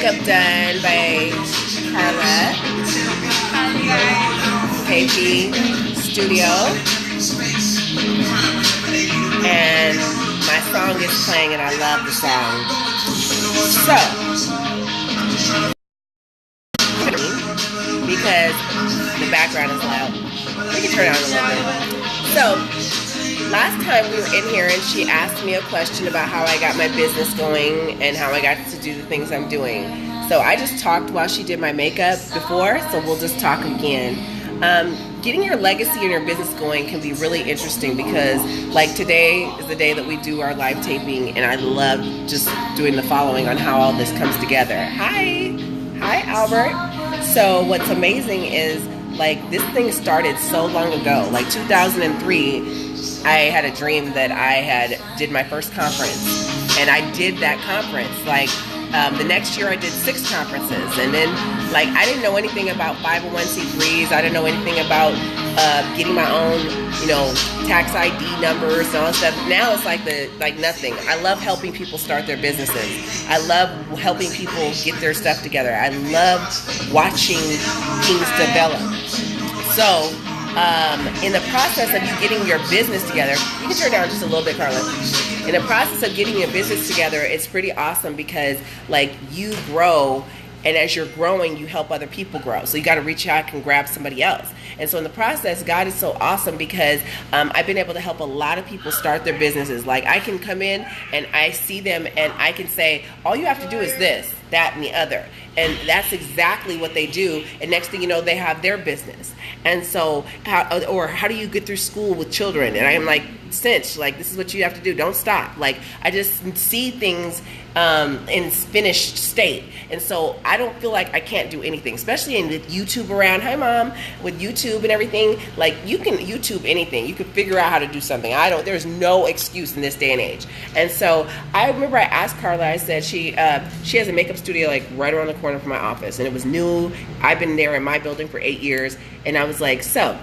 makeup done by Carla, KP Studio, and my song is playing and I love the song. So, because the background is loud, we can turn it on a little bit. So, last time we were in here and she asked me a question about how I got my business going and how I got to do the things I'm doing. So I just talked while she did my makeup before, so we'll just talk again. Getting your legacy and your business going can be really interesting because like today is the day that we do our live taping and I love just doing the following on how all this comes together. Hi Albert. So what's amazing is like this thing started so long ago, like 2003, I had a dream that I did my first conference and I did that conference like the next year I did 6 conferences and then like I didn't know anything about 501c3s. I didn't know anything about getting my own, tax ID numbers and all that stuff. Now it's like nothing. I love helping people start their businesses. I love helping people get their stuff together. I love watching things develop. So in the process of you getting your business together, you can turn down just a little bit, Carla. In the process of getting your business together, it's pretty awesome because like you grow, and as you're growing, you help other people grow. So you got to reach out and grab somebody else. And so in the process, God is so awesome because I've been able to help a lot of people start their businesses. Like I can come in and I see them and I can say, all you have to do is this, that, and the other. And that's exactly what they do. And next thing you know, they have their business. And so, how do you get through school with children? And I'm like, cinch, like this is what you have to do. Don't stop. Like I just see things in finished state. And so I don't feel like I can't do anything, especially with YouTube around. Hi mom, with YouTube and everything, like you can YouTube anything. You can figure out how to do something. There's no excuse in this day and age. And so I remember I asked Carla, I said she has a makeup studio like right around the corner from my office and it was new. I've been there in my building for 8 years. And I was like, so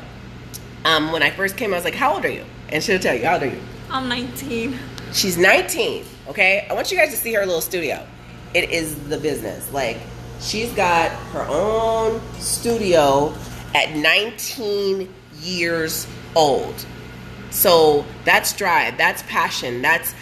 when I first came, I was like, how old are you? And she'll tell you, how old are you? I'm 19. She's 19, okay? I want you guys to see her little studio. It is the business. Like, she's got her own studio at 19 years old. So that's drive, that's passion, that's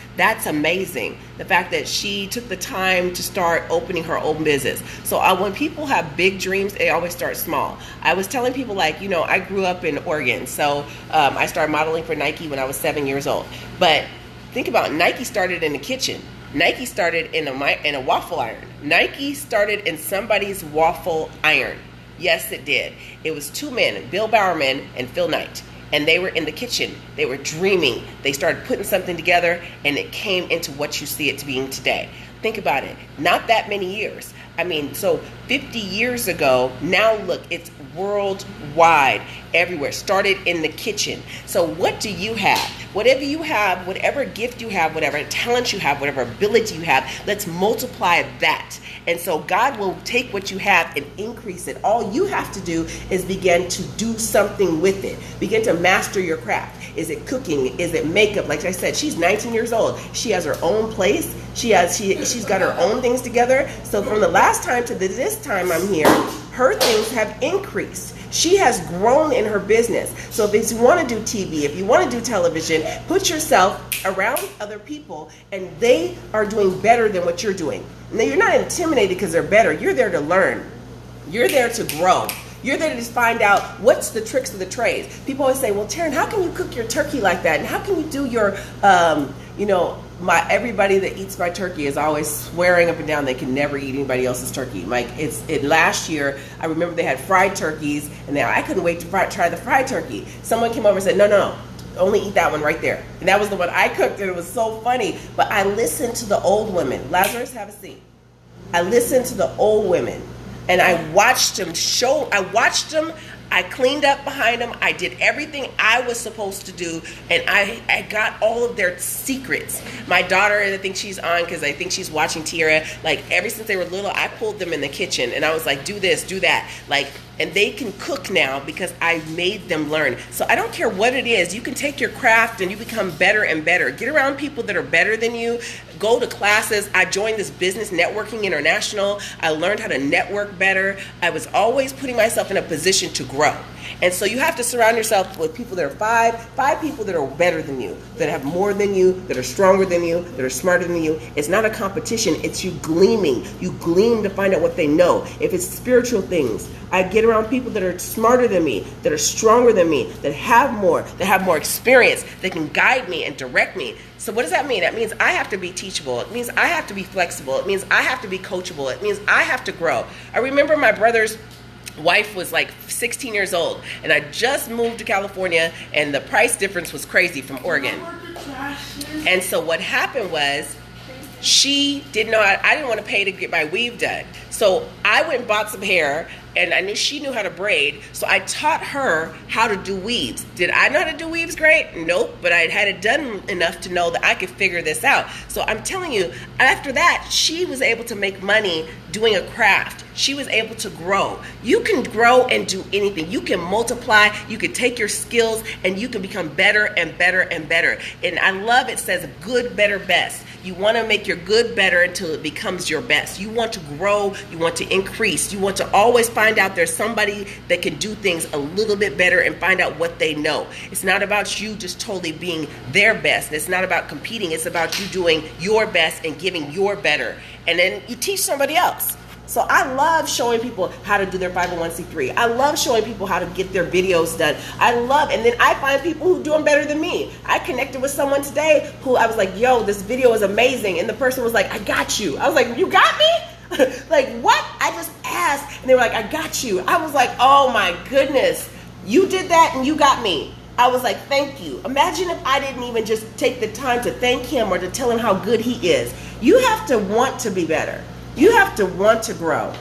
amazing. The fact that she took the time to start opening her own business. So when people have big dreams, they always start small. I was telling people like, I grew up in Oregon. So I started modeling for Nike when I was 7 years old. But think about it, Nike started in the kitchen. Nike started in a waffle iron. Nike started in somebody's waffle iron. Yes, it did. It was 2 men, Bill Bowerman and Phil Knight. And they were in the kitchen. They were dreaming. They started putting something together and it came into what you see it being today. Think about it. Not that many years. I mean, so 50 years ago, now look, it's worldwide, everywhere. Started in the kitchen. So what do you have? Whatever you have, whatever gift you have, whatever talent you have, whatever ability you have, let's multiply that. And so God will take what you have and increase it. All you have to do is begin to do something with it. Begin to master your craft. Is it cooking? Is it makeup? Like I said, she's 19 years old. She has her own place. She's got her own things together. So from the last time to this time I'm here, her things have increased. She has grown in her business. So if you want to do TV, if you want to do television, put yourself around other people and they are doing better than what you're doing. Now you're not intimidated because they're better. You're there to learn. You're there to grow. You're there to just find out what's the tricks of the trades. People always say, well, Taryn, how can you cook your turkey like that? And how can you do your, everybody that eats my turkey is always swearing up and down they can never eat anybody else's turkey. Like last year, I remember they had fried turkeys, and now I couldn't wait to try the fried turkey. Someone came over and said, no, only eat that one right there. And that was the one I cooked, and it was so funny. But I listened to the old women. Lazarus, have a seat. I listened to the old women, and I watched them I cleaned up behind them. I did everything I was supposed to do, and I got all of their secrets. My daughter, I think she's on because I think she's watching Tiara. Like, ever since they were little, I pulled them in the kitchen, and I was like, do this, do that. Like, and they can cook now because I made them learn. So I don't care what it is. You can take your craft and you become better and better. Get around people that are better than you. go to classes. I joined this Business Networking International. I learned how to network better. I was always putting myself in a position to grow. And so you have to surround yourself with people that are five people that are better than you, that have more than you, that are stronger than you, that are smarter than you. It's not a competition. It's you gleaming. You gleam to find out what they know. If it's spiritual things, I get around people that are smarter than me, that are stronger than me, that have more experience, that can guide me and direct me. So what does that mean? That means I have to be teachable. It means I have to be flexible. It means I have to be coachable. It means I have to grow. I remember my brother's wife was like 16 years old, and I just moved to California, and the price difference was crazy from Oregon. And so what happened was, she didn't know, I didn't want to pay to get my weave done. So I went and bought some hair, and I knew she knew how to braid, so I taught her how to do weaves. Did I know how to do weaves great? Nope, but I had it done enough to know that I could figure this out. So I'm telling you, after that, she was able to make money doing a craft. She was able to grow. You can grow and do anything. You can multiply, you can take your skills, and you can become better and better and better. And I love it says good, better, best. You want to make your good better until it becomes your best. You want to grow, you want to increase, you want to always find out there's somebody that can do things a little bit better and find out what they know. It's not about you just totally being their best. It's not about competing. It's about you doing your best and giving your better. And then you teach somebody else. So I love showing people how to do their 501c3. I love showing people how to get their videos done. And then I find people who do them better than me. I connected with someone today who I was like, yo, this video is amazing. And the person was like, I got you. I was like, you got me? Like, what? I just asked. And they were like, I got you. I was like, oh my goodness. You did that and you got me. I was like, thank you. Imagine if I didn't even just take the time to thank him or to tell him how good he is. You have to want to be better. You have to want to grow.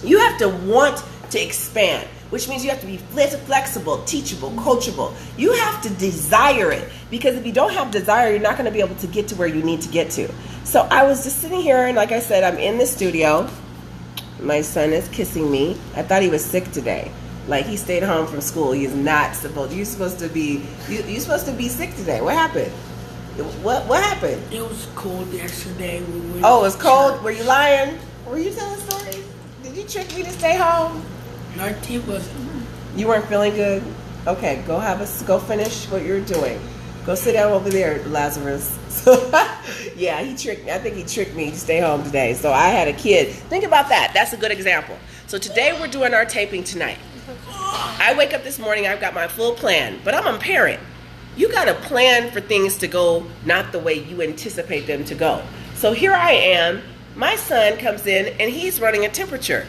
You have to want to expand, which means you have to be flexible, teachable, coachable. You have to desire it, because if you don't have desire, you're not going to be able to get to where you need to get to. So I was just sitting here, and like I said, I'm in the studio. My son is kissing me. I thought he was sick today. Like, he stayed home from school. He's not supposed. You're supposed to be sick today. What happened? What happened? It was cold yesterday. It was cold? Were you lying? Were you telling stories? Did you trick me to stay home? My teeth was. You weren't feeling good? Okay, go finish what you're doing. Go sit down over there, Lazarus. Yeah, he tricked me. I think he tricked me to stay home today. So I had a kid. Think about that. That's a good example. So today we're doing our taping tonight. I wake up this morning, I've got my full plan, but I'm a parent. You got to plan for things to go not the way you anticipate them to go. So here I am. My son comes in and he's running a temperature.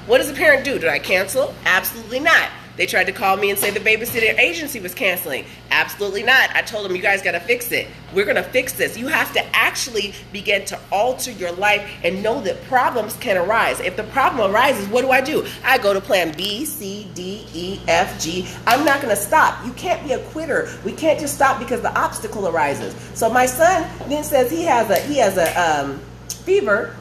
What does a parent do? Did I cancel? Absolutely not. They tried to call me and say the babysitter agency was canceling. Absolutely not. I told them, you guys got to fix it. We're going to fix this. You have to actually begin to alter your life and know that problems can arise. If the problem arises, what do? I go to plan B, C, D, E, F, G. I'm not going to stop. You can't be a quitter. We can't just stop because the obstacle arises. So my son then says he has a fever,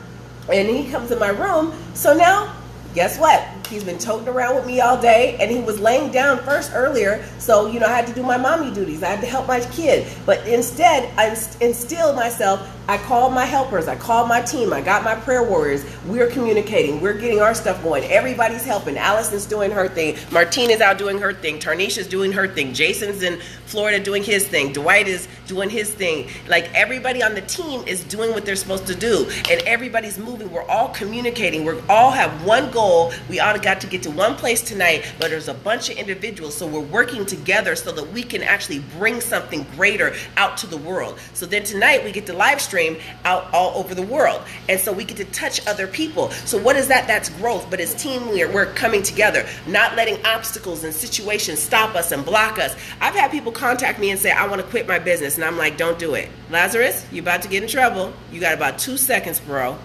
and he comes in my room. So now, guess what? He's been toting around with me all day, and he was laying down first earlier. So, I had to do my mommy duties. I had to help my kid. But instead, I instilled myself. I called my helpers. I called my team. I got my prayer warriors. We're communicating. We're getting our stuff going. Everybody's helping. Allison's doing her thing. Martina's out doing her thing. Tarnisha's doing her thing. Jason's in Florida doing his thing. Dwight is doing his thing. Like, everybody on the team is doing what they're supposed to do. And everybody's moving. We're all communicating. We all have one goal. We all got to get to one place tonight, but there's a bunch of individuals, so we're working together so that we can actually bring something greater out to the world. So then tonight we get to live stream out all over the world, and so we get to touch other people. So what is that? That's growth. But as team, we're coming together, not letting obstacles and situations stop us and block us. I've had people contact me and say, I want to quit my business, and I'm like, don't do it. Lazarus, you're about to get in trouble. You got about 2 seconds, bro.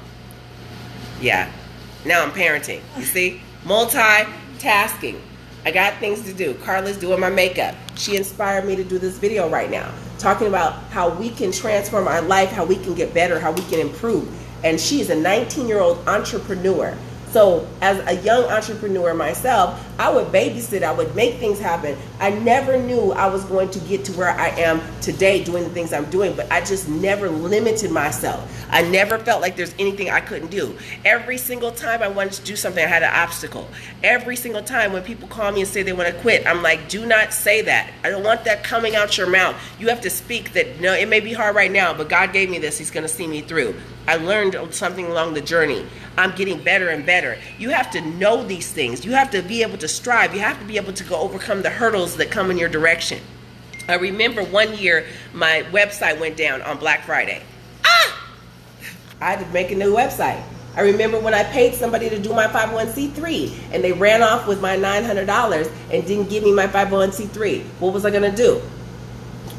Yeah. Now I'm parenting. You see? Multitasking. I got things to do. Carla's doing my makeup. She inspired me to do this video right now, talking about how we can transform our life, how we can get better, how we can improve. And she is a 19-year-old entrepreneur. So as a young entrepreneur myself, I would babysit, I would make things happen. I never knew I was going to get to where I am today doing the things I'm doing, but I just never limited myself. I never felt like there's anything I couldn't do. Every single time I wanted to do something, I had an obstacle. Every single time when people call me and say they want to quit, I'm like, do not say that. I don't want that coming out your mouth. You have to speak that, no, it may be hard right now, but God gave me this. He's going to see me through. I learned something along the journey. I'm getting better and better. You have to know these things. You have to be able to strive. You have to be able to go overcome the hurdles that come in your direction. I remember one year my website went down on Black Friday. I had to make a new website. I remember when I paid somebody to do my 501c3 and they ran off with my $900 and didn't give me my 501c3. What was I going to do?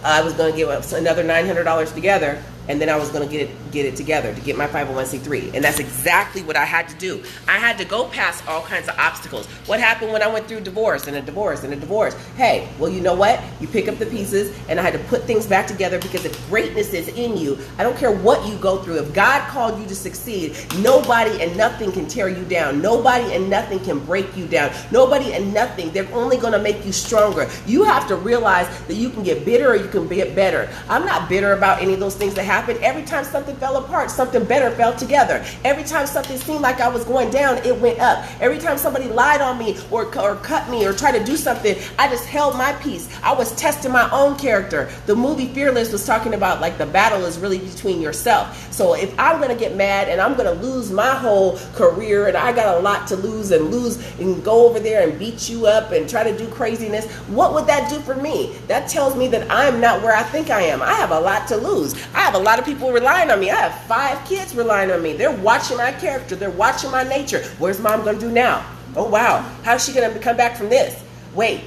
I was going to give up another $900 together, and then I was going to get it together to get my 501c3. And that's exactly what I had to do. I had to go past all kinds of obstacles. What happened when I went through divorce and a divorce and a divorce? Hey, well, you know what? You pick up the pieces, and I had to put things back together, because if greatness is in you, I don't care what you go through. If God called you to succeed, nobody and nothing can tear you down. Nobody and nothing can break you down. Nobody and nothing. They're only going to make you stronger. You have to realize that you can get bitter or you can get better. I'm not bitter about any of those things that happened. Every time something fell apart, something better fell together. Every time something seemed like I was going down, it went up. Every time somebody lied on me or cut me or tried to do something, I just held my peace. I was testing my own character. The movie Fearless was talking about, like, the battle is really between yourself. So if I'm going to get mad and I'm going to lose my whole career and I got a lot to lose and go over there and beat you up and try to do craziness, what would that do for me? That tells me that I'm not where I think I am. I have a lot to lose. I have a lot of people relying on me. I have 5 kids relying on me. They're watching my character. They're watching my nature. Where's mom going to do now? Oh, wow. How's she going to come back from this? Wait.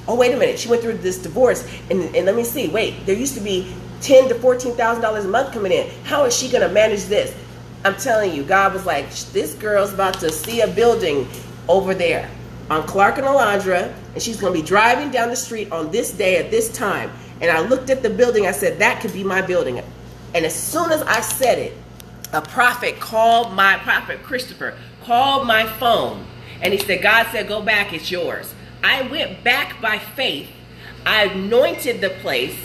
Oh, wait a minute. She went through this divorce, and let me see. Wait, there used to be $10,000 to $14,000 a month coming in. How is she going to manage this? I'm telling you, God was like, this girl's about to see a building over there on Clark and Alondra, and she's going to be driving down the street on this day at this time. And I looked at the building. I said, that could be my building. And as soon as I said it, a prophet Christopher called my phone, and he said, God said, go back, it's yours. I went back by faith. I anointed the place.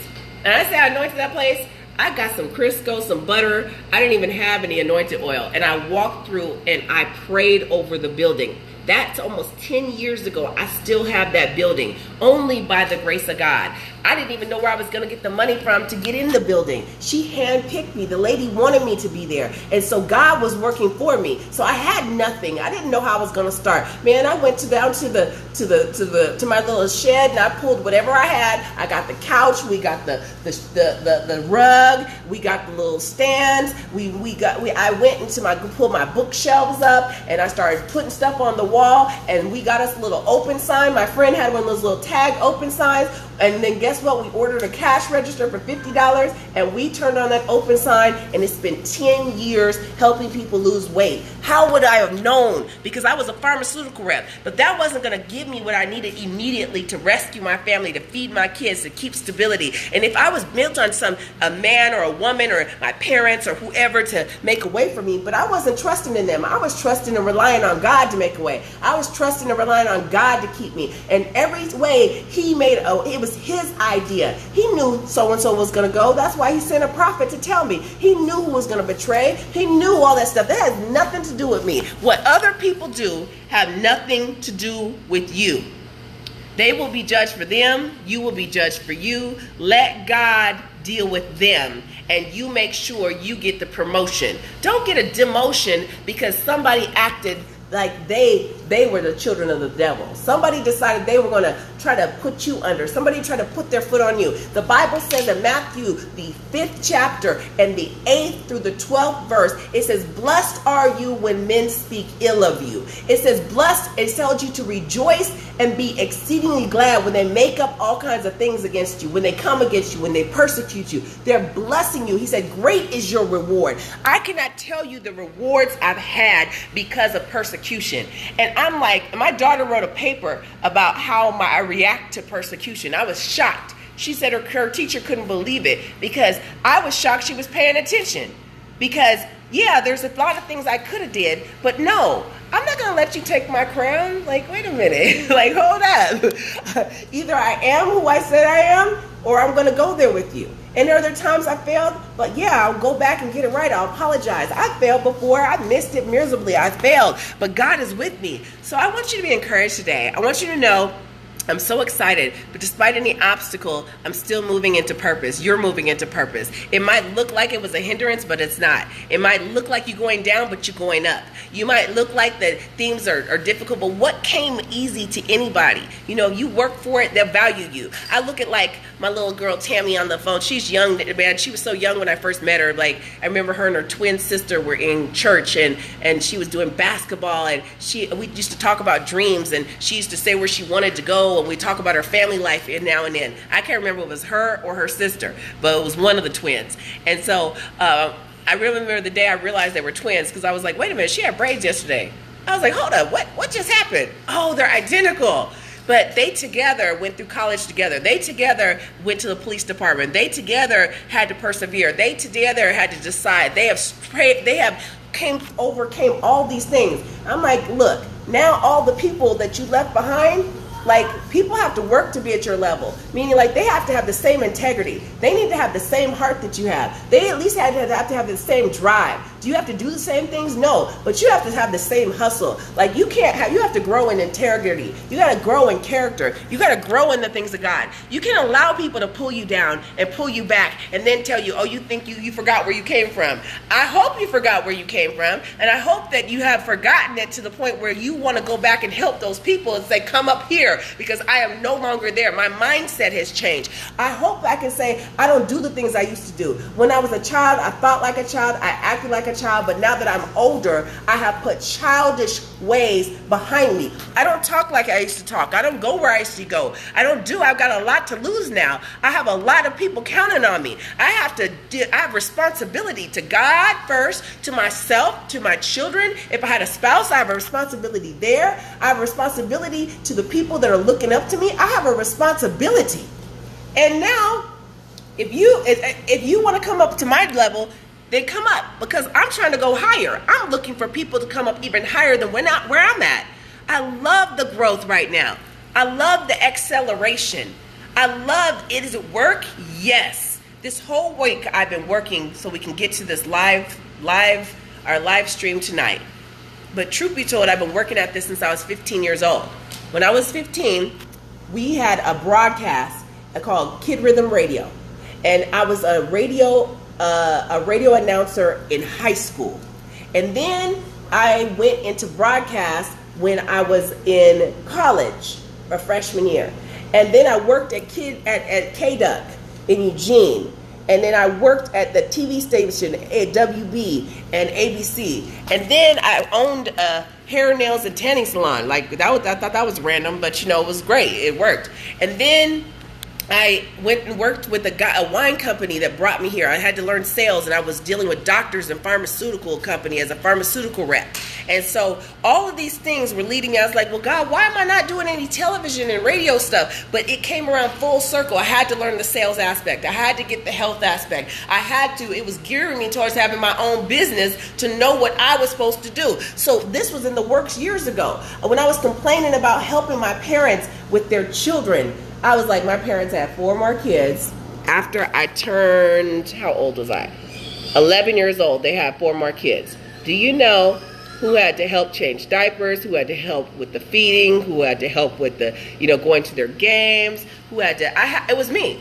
And I say I anointed that place, I got some Crisco, some butter. I didn't even have any anointed oil. And I walked through and I prayed over the building. That's almost 10 years ago. I still have that building, only by the grace of God. I didn't even know where I was going to get the money from to get in the building. She handpicked me. The lady wanted me to be there. And so God was working for me. So I had nothing. I didn't know how I was going to start. Man, I went down to my little shed and I pulled whatever I had. I got the couch, we got the rug, we got the little stands. I went pulled my bookshelves up and I started putting stuff on the wall, and we got us a little open sign. My friend had one of those little tag open signs. And then guess what? We ordered a cash register for $50, and we turned on that open sign, and it's been 10 years helping people lose weight. How would I have known? Because I was a pharmaceutical rep, but that wasn't going to give me what I needed immediately to rescue my family, to feed my kids, to keep stability. And if I was built on a man or a woman or my parents or whoever to make a way for me, but I wasn't trusting in them. I was trusting and relying on God to make a way. I was trusting and relying on God to keep me. And every way He made, it was His idea. He knew so-and-so was going to go. That's why He sent a prophet to tell me. He knew who was going to betray. He knew all that stuff. That has nothing to do with me. What other people do have nothing to do with you. They will be judged for them. You will be judged for you. Let God deal with them, and you make sure you get the promotion. Don't get a demotion because somebody acted like they were the children of the devil. Somebody decided they were going to try to put you under. Somebody tried to put their foot on you. The Bible says in Matthew, the 5th chapter and the 8th through the 12th verse, it says, blessed are you when men speak ill of you. It says, blessed, it tells you to rejoice and be exceedingly glad when they make up all kinds of things against you, when they come against you, when they persecute you. They're blessing you. He said, great is your reward. I cannot tell you the rewards I've had because of persecution. And I'm like, my daughter wrote a paper about how I react to persecution. I was shocked. She said her teacher couldn't believe it because I was shocked she was paying attention. Because, yeah, there's a lot of things I could have did, but no, I'm not going to let you take my crown. Like, wait a minute. Like, hold up. Either I am who I said I am, or I'm going to go there with you. And there are other times I failed, but yeah, I'll go back and get it right. I'll apologize. I failed before. I missed it miserably. I failed, but God is with me. So I want you to be encouraged today. I want you to know I'm so excited, but despite any obstacle, I'm still moving into purpose. You're moving into purpose. It might look like it was a hindrance, but it's not. It might look like you're going down, but you're going up. You might look like that things are difficult, but what came easy to anybody? You know, you work for it, they'll value you. I look at like my little girl Tammy on the phone. She's young, man. She was so young when I first met her. Like, I remember her and her twin sister were in church, and she was doing basketball, and we used to talk about dreams, and she used to say where she wanted to go, and we talk about her family life now and then. I can't remember if it was her or her sister, but it was one of the twins. And so I remember the day I realized they were twins, because I was like, wait a minute, she had braids yesterday. I was like, hold up, what just happened? Oh, they're identical. But they together went through college together. They together went to the police department. They together had to persevere. They together had to decide. They have overcame all these things. I'm like, look, now all the people that you left behind, like, people have to work to be at your level. Meaning, like, they have to have the same integrity. They need to have the same heart that you have. They at least have to have the same drive. Do you have to do the same things? No. But you have to have the same hustle. Like, you have to grow in integrity. You got to grow in character. You got to grow in the things of God. You can't allow people to pull you down and pull you back and then tell you, oh, you think you forgot where you came from. I hope you forgot where you came from. And I hope that you have forgotten it to the point where you want to go back and help those people and say, come up here, because I am no longer there. My mindset has changed. I hope I can say I don't do the things I used to do. When I was a child, I thought like a child. I acted like a child. But now that I'm older, I have put childish ways behind me. I don't talk like I used to talk. I don't go where I used to go. I've got a lot to lose now. I have a lot of people counting on me. I have responsibility to God first, to myself, to my children. If I had a spouse, I have a responsibility there. I have a responsibility to the people that are looking up to me. I have a responsibility. And now, if you want to come up to my level, then come up, because I'm trying to go higher. I'm looking for people to come up even higher than where I'm at. I love the growth right now. I love the acceleration. I love it. Is it work? Yes. This whole week I've been working so we can get to this live stream tonight. But truth be told, I've been working at this since I was 15 years old. When I was 15, we had a broadcast called Kid Rhythm Radio. And I was a radio announcer in high school. And then I went into broadcast when I was in college, a freshman year. And then I worked at KDUC in Eugene. And then I worked at the TV station at WB and ABC. And then I owned a hair, nails, and tanning salon. Like, I thought that was random, but it was great. It worked. And then I went and worked with a wine company that brought me here. I had to learn sales, and I was dealing with doctors and pharmaceutical company as a pharmaceutical rep. And so all of these things were leading me. I was like, well, God, why am I not doing any television and radio stuff? But it came around full circle. I had to learn the sales aspect. I had to get the health aspect. It was gearing me towards having my own business to know what I was supposed to do. So this was in the works years ago. When I was complaining about helping my parents with their children, I was like, my parents had 4 more kids. After I turned, how old was I? 11 years old, they had 4 more kids. Do you know who had to help change diapers, who had to help with the feeding, who had to help with the, going to their games, it was me.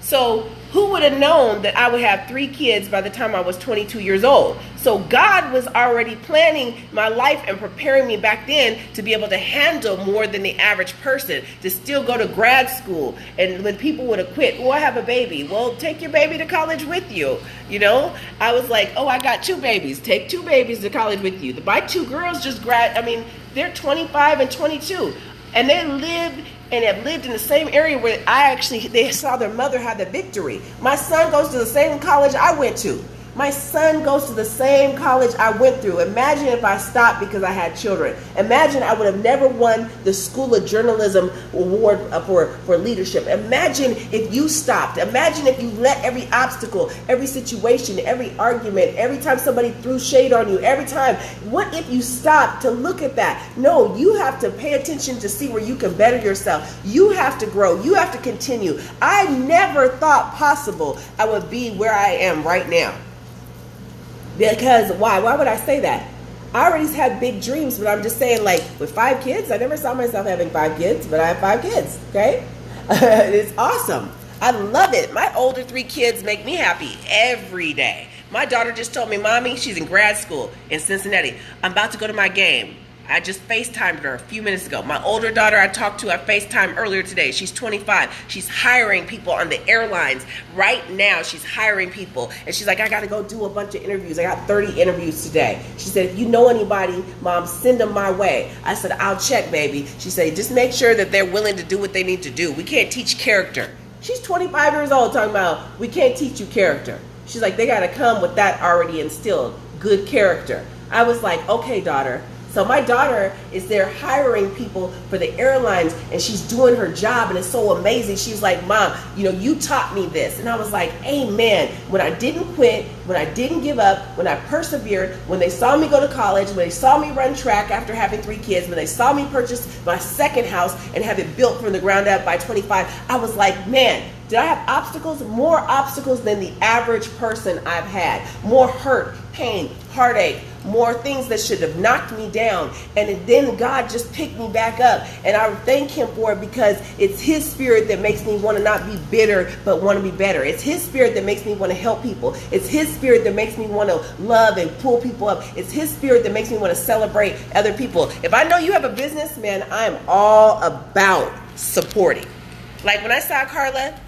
So who would have known that I would have 3 kids by the time I was 22 years old? So God was already planning my life and preparing me back then to be able to handle more than the average person, to still go to grad school. And when people would have quit, I have a baby. Well, take your baby to college with you. I was like, I got 2 babies. Take 2 babies to college with you. My 2 girls they're 25 and 22. And they have lived in the same area where they saw their mother have the victory. My son goes to the same college I went to. My son goes to the same college I went through. Imagine if I stopped because I had children. Imagine I would have never won the School of Journalism award for leadership. Imagine if you stopped. Imagine if you let every obstacle, every situation, every argument, every time somebody threw shade on you, every time. What if you stopped to look at that? No, you have to pay attention to see where you can better yourself. You have to grow. You have to continue. I never thought possible I would be where I am right now. Because why? Why would I say that? I already had big dreams, but I'm just saying, like, with 5 kids, I never saw myself having 5 kids, but I have 5 kids, okay? It's awesome. I love it. My older 3 kids make me happy every day. My daughter just told me, Mommy, she's in grad school in Cincinnati. I'm about to go to my game. I just FaceTimed her a few minutes ago. My older daughter I talked to, I FaceTimed earlier today. She's 25. She's hiring people on the airlines. Right now, she's hiring people. And she's like, I got to go do a bunch of interviews. I got 30 interviews today. She said, if you know anybody, Mom, send them my way. I said, I'll check, baby. She said, just make sure that they're willing to do what they need to do. We can't teach character. She's 25 years old talking about, we can't teach you character. She's like, they got to come with that already instilled, good character. I was like, okay, daughter. So my daughter is there hiring people for the airlines, and she's doing her job, and it's so amazing. She's like, Mom, you know, you taught me this. And I was like, amen. When I didn't quit, when I didn't give up, when I persevered, when they saw me go to college, when they saw me run track after having 3 kids, when they saw me purchase my second house and have it built from the ground up by 25, I was like, man, did I have obstacles? More obstacles than the average person I've had. More hurt, pain, heartache, more things that should have knocked me down. And then God just picked me back up. And I thank him for it, because it's his spirit that makes me want to not be bitter, but want to be better. It's his spirit that makes me want to help people. It's his spirit that makes me want to love and pull people up. It's his spirit that makes me want to celebrate other people. If I know you have a business, man, I am all about supporting. Like when I saw Carla,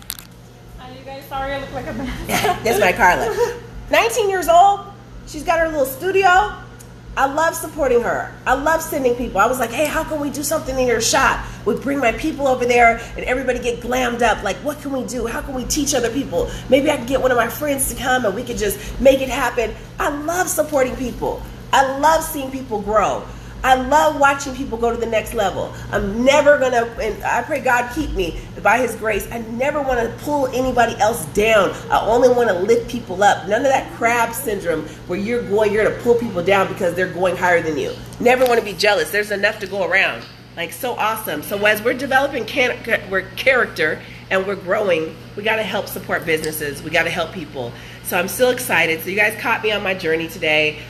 you guys, sorry I look like a mess. that's my Carla. 19 years old. She's got her little studio. I love supporting her. I love sending people. I was like, hey, how can we do something in your shop? We bring my people over there and everybody get glammed up. Like, what can we do? How can we teach other people? Maybe I can get one of my friends to come and we could just make it happen. I love supporting people. I love seeing people grow. I love watching people go to the next level. I'm never going to, and I pray God keep me by his grace, I never want to pull anybody else down. I only want to lift people up. None of that crab syndrome where you're going to pull people down because they're going higher than you. Never want to be jealous. There's enough to go around. Like, so awesome. So as we're developing character and we're growing, we got to help support businesses. We got to help people. So I'm still excited. So you guys caught me on my journey today,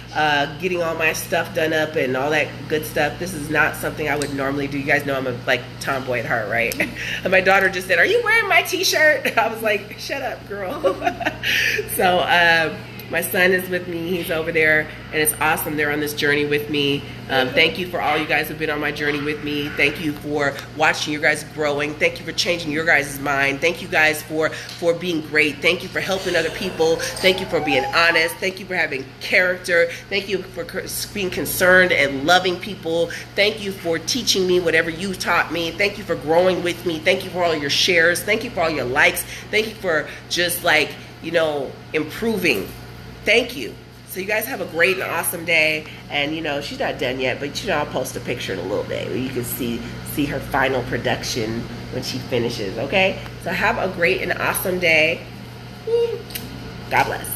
getting all my stuff done up and all that good stuff. This is not something I would normally do. You guys know I'm a tomboy at heart, right? And my daughter just said, are you wearing my t-shirt? I was like, shut up, girl. So my son is with me. He's over there, and it's awesome. They're on this journey with me. Thank you for all you guys who've been on my journey with me. Thank you for watching your guys growing. Thank you for changing your guys' mind. Thank you guys for being great. Thank you for helping other people. Thank you for being honest. Thank you for having character. Thank you for being concerned and loving people. Thank you for teaching me whatever you taught me. Thank you for growing with me. Thank you for all your shares. Thank you for all your likes. Thank you for just improving. Thank you. So you guys have a great and awesome day. And she's not done yet, but I'll post a picture in a little bit where you can see her final production when she finishes, okay? So have a great and awesome day. God bless.